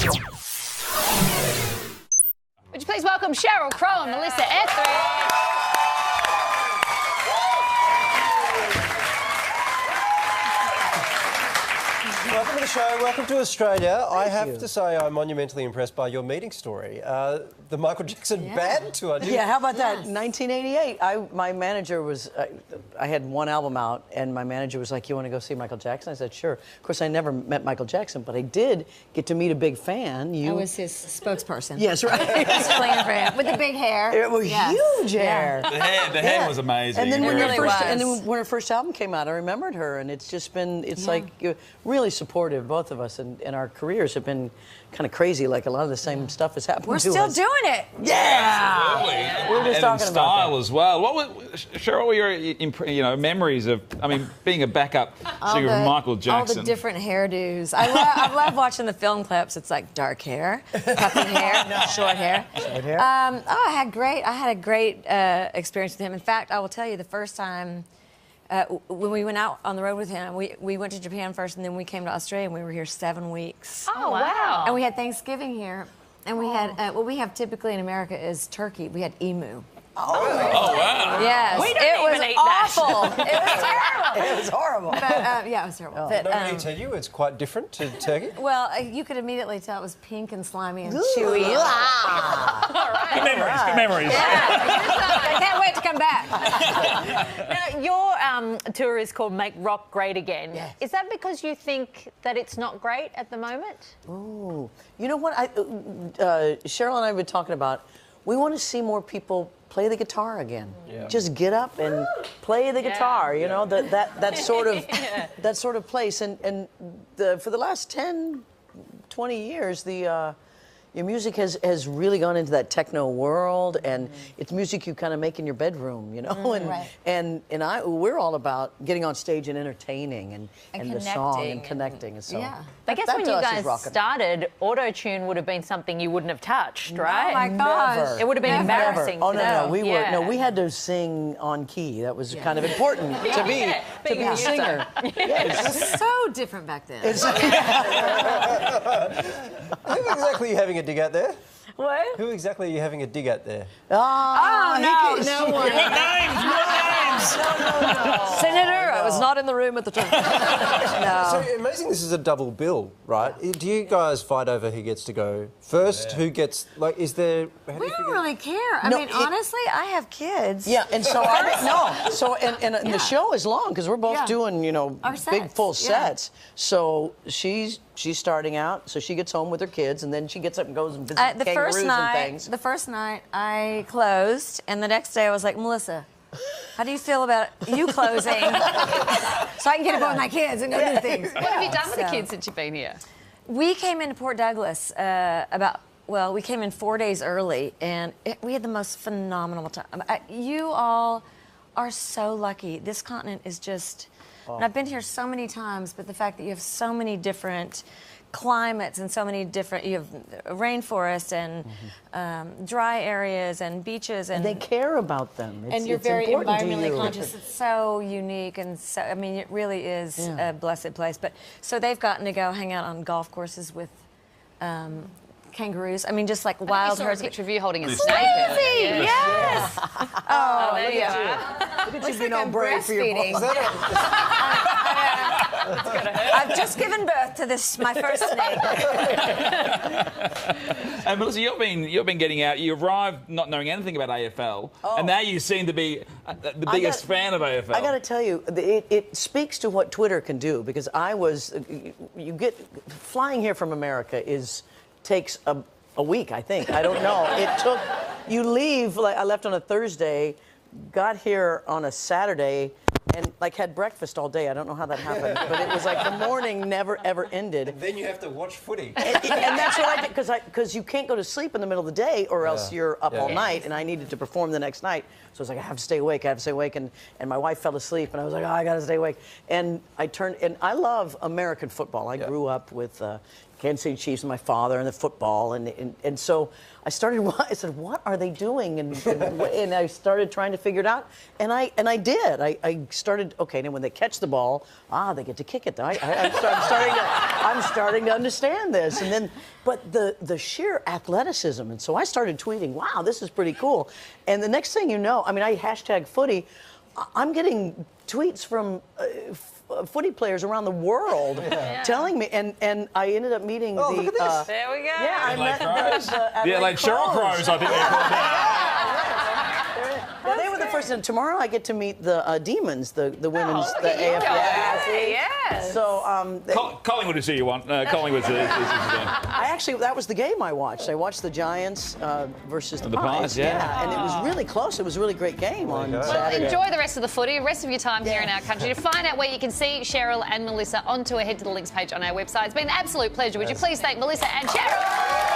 Would you please welcome Sheryl Crow and Melissa Etheridge? Welcome to the show. Welcome to Australia. I have to say I'm monumentally impressed by your meeting story. The Michael Jackson band tour. Yeah, how about that? 1988. My manager was, I had one album out, and my manager was like, "You want to go see Michael Jackson?" I said, "Sure." Of course, I never met Michael Jackson, but I did get to meet a big fan. I was his spokesperson. Yes, right. Playing for him with the big hair. It was huge hair. The hair was amazing. And then It when her first album came out, I remembered her, and it's just been, like really supportive. Both of us and our careers have been kind of crazy. Like a lot of the same stuff has happened to us. We're still doing it. Yeah. We were just talking and about style as well. What was, Sheryl, what were your memories of, being a backup singer of Michael Jackson? All the different hairdos. I love watching the film clips. It's like dark hair, puffy hair, short hair. Short hair. I had a great experience with him. In fact, I will tell you, the first time when we went out on the road with him, we went to Japan first, and then we came to Australia, and we were here 7 weeks. Oh, wow. And we had Thanksgiving here, and we had what we have typically in America is turkey. We had emu. Oh, wow. Yes. We don't even eat that. Awful. It was terrible. It was horrible. But, yeah, it was terrible. But, Let me tell you, it's quite different to turkey. well, you could immediately tell it was pink and slimy and chewy. Good memories, good memories. I can't wait to come back. Now, your tour is called Make Rock Great Again. Yes. Is that because you think that it's not great at the moment? Ooh. You know what? Sheryl and I have been talking about, we want to see more people play the guitar again. Yeah. Just get up and play the guitar, you know, that sort of that sort of place. And for the last 10, 20 years, your music has really gone into that techno world, and it's music you kind of make in your bedroom, you know. And we're all about getting on stage and entertaining and the song and connecting. And so I guess when you guys started, auto-tune would have been something you wouldn't have touched, right? Oh my gosh. It would have been embarrassing. Oh to no, know. we had to sing on key. That was kind of important to be a singer. It was so different back then. Who exactly are you having a dig at there? What? Who exactly are you having a dig at there? No one. Names! Senator, I was not in the room at the time. No. So amazing this is a double bill, right? Do you guys fight over who gets to go first? Who gets, like, is there... We don't really care. I mean, honestly, I have kids. Yeah, and so and the show is long because we're both doing, you know, our big sets, full sets. So she's starting out, so she gets home with her kids, and then she gets up and goes and visits kangaroos and things. The first night I closed, and the next day I was like, Melissa, how do you feel about you closing so I can get up with my kids and go do things? What have you done with the kids since you've been here? We came into Port Douglas we came in 4 days early, and we had the most phenomenal time. You all are so lucky. This continent is just, and I've been here so many times, but the fact that you have so many different climates and so many different, you have rainforests and dry areas and beaches. And they care about them. And you're very environmentally conscious. It's so unique, and so, I mean, it really is a blessed place. But so they've gotten to go hang out on golf courses with kangaroos. I mean, just like wild herds. A picture of you holding a snake. Yes. Oh, there you are. Look at you being all brave for your boss. I've just given birth to my first snake. And Melissa, you've been getting out. You arrived not knowing anything about AFL, and now you seem to be the biggest fan of AFL. I got to tell you, it speaks to what Twitter can do, because flying here from America takes a week, I think. I don't know. You leave, like I left on a Thursday, got here on a Saturday, and like had breakfast all day. I don't know how that happened, but it was like the morning never ever ended. And then you have to watch footy. And that's what I did, because you can't go to sleep in the middle of the day, or else you're up all night, and I needed to perform the next night. So I was like, I have to stay awake, and my wife fell asleep, and I was like, oh, I got to stay awake. And I love American football. I grew up with Kansas City Chiefs, and my father, and the football, and so I started. I said, "What are they doing?" And I started trying to figure it out, and I did. I started. Okay, and when they catch the ball, they get to kick it. I'm starting to understand this, and then, but the sheer athleticism, and so I started tweeting, "Wow, this is pretty cool." And the next thing you know, I mean, I hashtag footy. I'm getting tweets from footy players around the world telling me, and I ended up meeting look at this. There we go. Yeah, I met like Sheryl Crows, I think they're called now. Well, they were the first. And tomorrow I get to meet the Demons, the women's, the AFL. Yes. So Collingwood is who you want. Collingwood's is that was the game I watched. I watched the Giants versus the Pies. Yeah. And it was really close. It was a really great game on Saturday. Enjoy the rest of the footy, the rest of your time here in our country. To find out where you can see Sheryl and Melissa on tour, head to the links page on our website. It's been an absolute pleasure. Would you please thank Melissa and Sheryl?